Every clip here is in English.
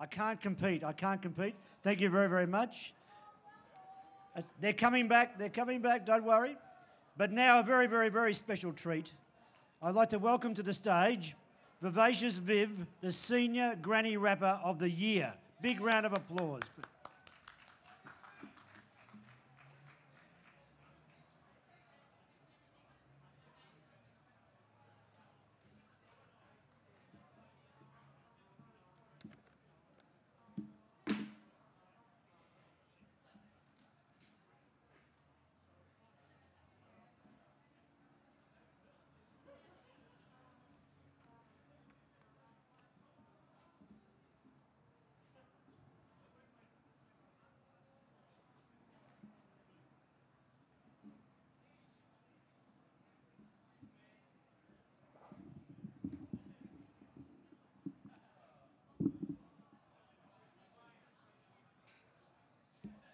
I can't compete. I can't compete. Thank you very, very much. They're coming back. They're coming back. Don't worry. But now a very, very, very special treat. I'd like to welcome to the stage Vivacious Viv, the Senior Granny Rapper of the Year. Big round of applause.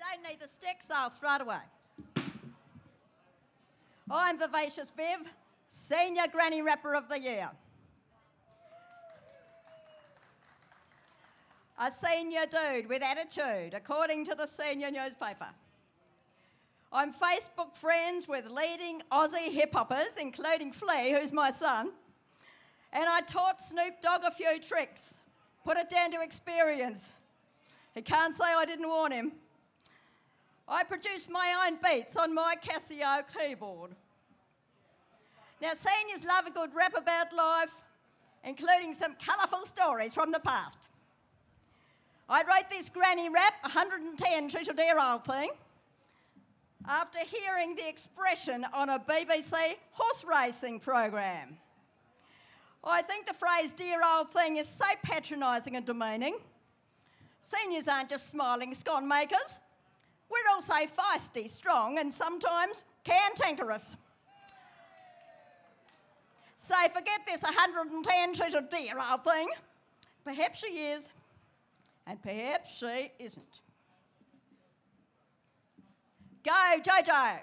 Don't need the sticks, I'll throw it away. I'm Vivacious Viv, Senior Granny Rapper of the Year. A senior dude with attitude, according to the senior newspaper. I'm Facebook friends with leading Aussie hip-hoppers, including Flea, who's my son, and I taught Snoop Dogg a few tricks. Put it down to experience. He can't say I didn't warn him. I produce my own beats on my Casio keyboard. Now, seniors love a good rap about life, including some colourful stories from the past. I wrote this granny rap, 110 Treasure Dear Old Thing, after hearing the expression on a BBC horse racing program. I think the phrase dear old thing is so patronising and demeaning. Seniors aren't just smiling scone makers. We're also feisty, strong, and sometimes cantankerous. So forget this 110 treasure dear old thing. Perhaps she is, and perhaps she isn't. Go, Jojo!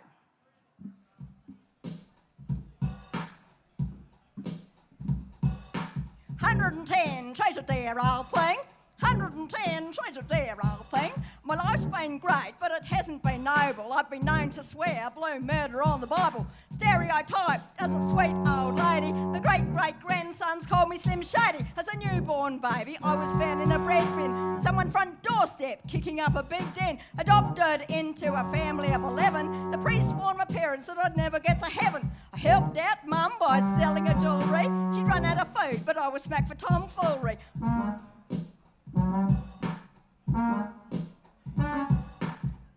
110 treasure dear old thing. 110 treasure dear old thing. My life's been great, but it hasn't been noble. I've been known to swear blue murder on the Bible. Stereotyped as a sweet old lady. The great-great-grandsons called me Slim Shady. As a newborn baby, I was found in a bread bin. Someone front doorstep, kicking up a big den. Adopted into a family of 11. The priest warned my parents that I'd never get to heaven. I helped out Mum by selling her jewellery. She'd run out of food, but I was smacked for tomfoolery.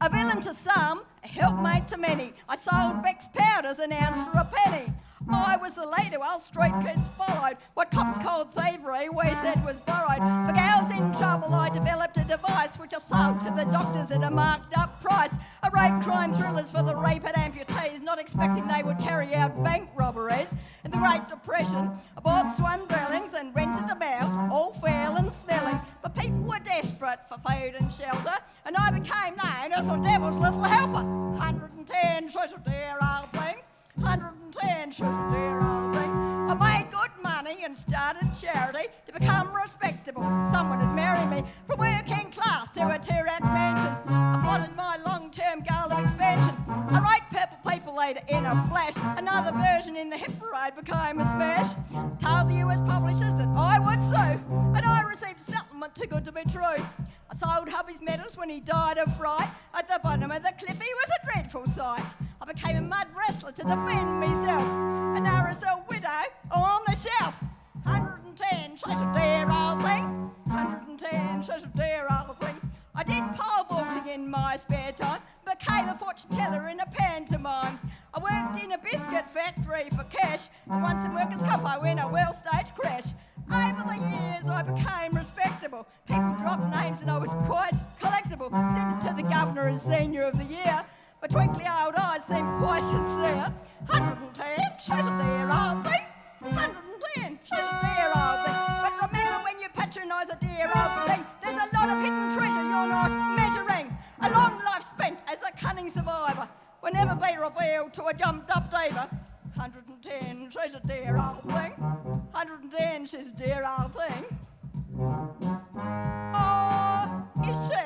A villain to some, a helpmate to many. I sold Beck's powders an ounce for a penny. I was the leader while street kids followed. What cops called thievery, we said was borrowed. For girls in trouble, I developed a device which I sold to the doctors at a marked up price. I wrote crime thrillers for the raped amputees, not expecting they would carry out bank robberies. In the Great Depression, I bought swan dwellings and rented them out, all foul and smelling. But people were desperate for food and shelter, and I became known as the devil's little helper. 110 treasure dear old thing. 110 treasure dear old thing. I made good money and started charity to become respectable. Someone would marry me from working class to a two-rat mansion. I plotted my long-term goal of expansion. I wrote Purple People Eater in a flash. Another version in the hit parade became a smash. Told the US publishers that I would sue, and I received a settlement too good to be true. I sold hubby's medals when he died of fright. At the bottom of the cliff he was a dreadful sight. I became a mud wrestler to defend myself. An RSL widow on the shelf. 110 treasure dear old thing. 110 treasure dear old thing. I did pole vaulting in my spare time. Became a fortune teller in a pantomime. I worked in a biscuit factory for cash. And once in workers' comp I went a well-staged crash. Over the years I became respectable. People dropped names and I was quite collectible. Sent it to the governor as Senior of the Year. My twinkly old eyes seemed quite sincere. 110 treasure dear old thing. 110 treasure dear old thing. But remember, when you patronise a dear old thing, there's a lot of hidden treasure you're not measuring. A long life spent as a cunning survivor will never be revealed to a jumped up diva. 110 treasure dear old thing. 110 she's dear old thing. Oh, is she?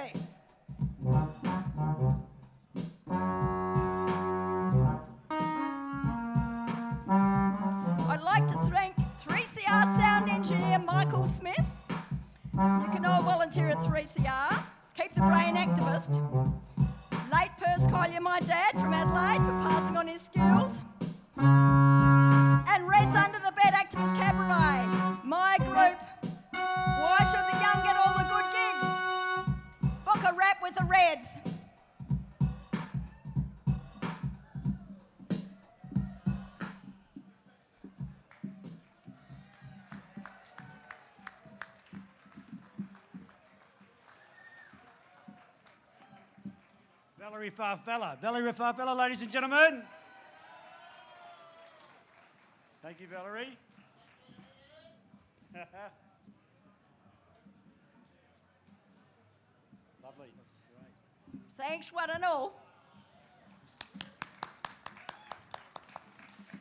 I'd like to thank 3CR sound engineer Michael Smith. You can all volunteer at 3CR. Keep the brain activist. Late Purse Collier, my dad from Adelaide, for passing on his skills. And Reds Under the Bed Activist Cabaret, my group. Why should the young get all the good gigs? Book a rap with the Reds. Valerie Farfalla. Valerie Farfalla, ladies and gentlemen. Thank you, Valerie. Lovely. Great. Thanks, one and all.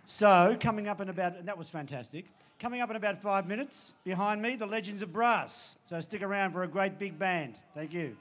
So, coming up in about, and that was fantastic. Coming up in about 5 minutes, behind me, the Legends of Brass. So stick around for a great big band. Thank you.